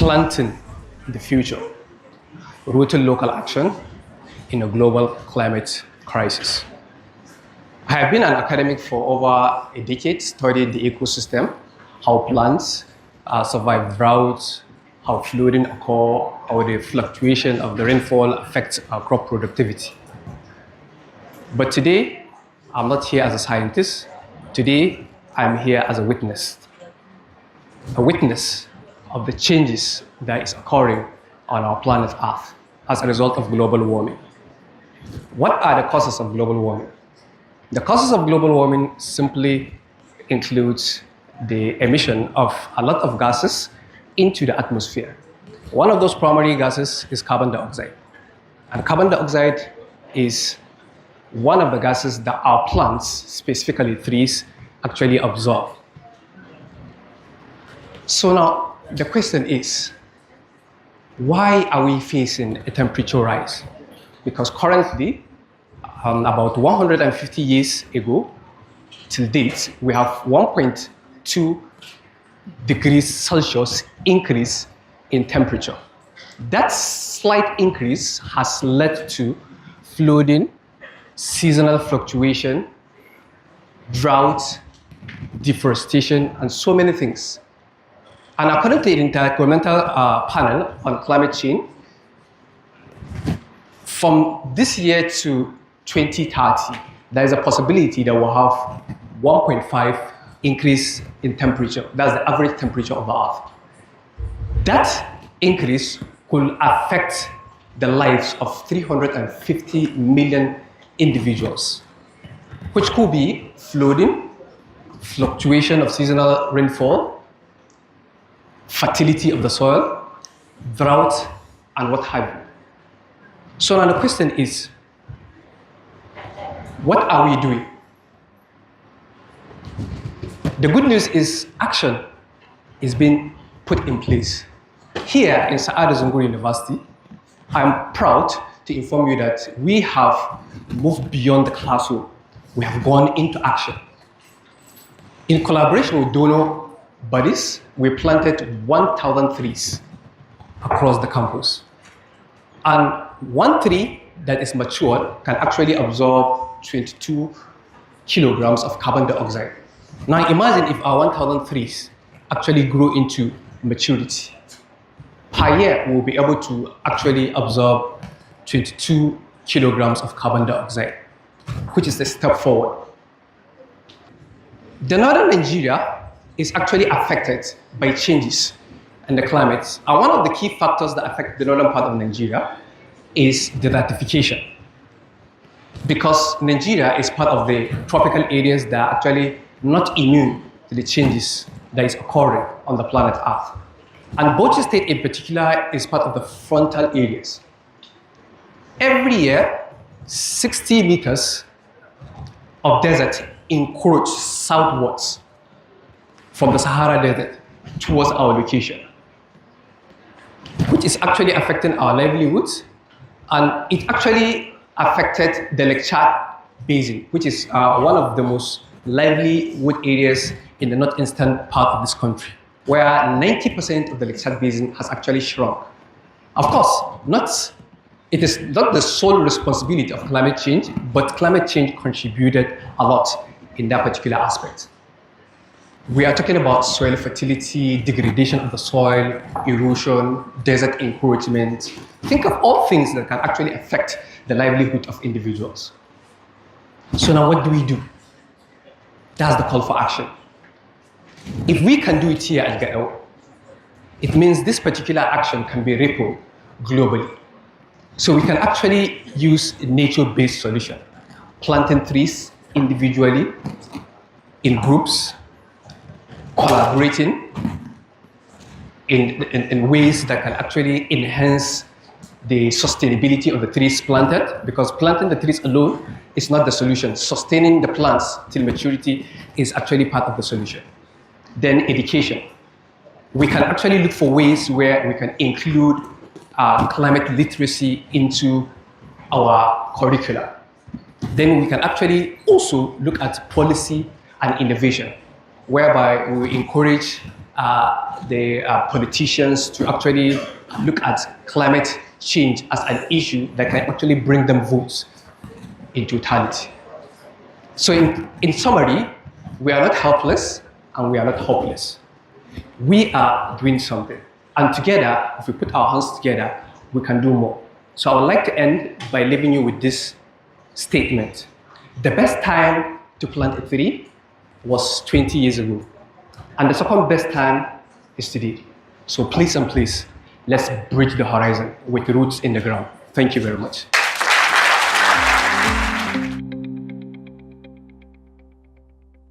planting the future, rooted local action in a global climate crisis. I have been an academic for over a decade, studied the ecosystem, how plants survive droughts, how flooding occur, how the fluctuation of the rainfall affects our crop productivity. But today, I'm not here as a scientist. Today, I'm here as a witness of the changes that is occurring on our planet Earth as a result of global warming. What are the causes of global warming? The causes of global warming simply includes the emission of a lot of gases into the atmosphere. One of those primary gases is carbon dioxide. And carbon dioxide is one of the gases that our plants, specifically trees, actually absorb. So now the question is, why are we facing a temperature rise? Because currently, about 150 years ago, till date, we have 1.2 degrees Celsius increase in temperature. That slight increase has led to flooding, seasonal fluctuation, drought, deforestation, and so many things. And according to the Intergovernmental Panel on Climate Change, from this year to 2030, there is a possibility that we'll have 1.5 increase in temperature. That's the average temperature of the Earth. That increase could affect the lives of 350 million individuals, which could be flooding, fluctuation of seasonal rainfall, fertility of the soil, drought, and what have you. So now the question is, what are we doing? The good news is action is being put in place. Here in Sa'ad Zungur University, I'm proud to inform you that we have moved beyond the classroom. We have gone into action. In collaboration with donor bodies, we planted 1,000 trees across the campus. And one tree that is matured can actually absorb 22 kilograms of carbon dioxide. Now imagine if our 1,000 trees actually grow into maturity. Per year, we'll be able to actually absorb 22 kilograms of carbon dioxide, which is a step forward. The northern Nigeria is actually affected by changes in the climate. And one of the key factors that affect the northern part of Nigeria is desertification. Because Nigeria is part of the tropical areas that are actually not immune to the changes that is occurring on the planet Earth. And Bauchi State in particular is part of the frontal areas. Every year, 60 meters of desert encroach southwards from the Sahara Desert towards our location, which is actually affecting our livelihoods, and it actually affected the Lake Chad Basin, which is one of the most livelihood areas in the northeastern part of this country, where 90% of the Lake Chad Basin has actually shrunk. Of course, it is not the sole responsibility of climate change, but climate change contributed a lot in that particular aspect. We are talking about soil fertility, degradation of the soil, erosion, desert encroachment. Think of all things that can actually affect the livelihood of individuals. So now what do we do? That's the call for action. If we can do it here at GAO, it means this particular action can be rippled globally. So we can actually use a nature-based solution, planting trees individually, in groups, collaborating in ways that can actually enhance the sustainability of the trees planted, because planting the trees alone is not the solution. Sustaining the plants till maturity is actually part of the solution. Then education. We can actually look for ways where we can include climate literacy into our curricula. Then we can actually also look at policy and innovation, whereby we encourage the politicians to actually look at climate change as an issue that can actually bring them votes in totality. So in summary, we are not helpless and we are not hopeless. We are doing something. And together, if we put our hands together, we can do more. So I would like to end by leaving you with this statement. The best time to plant a tree was 20 years ago. And the second best time is today. So please and please, let's bridge the horizon with roots in the ground. Thank you very much.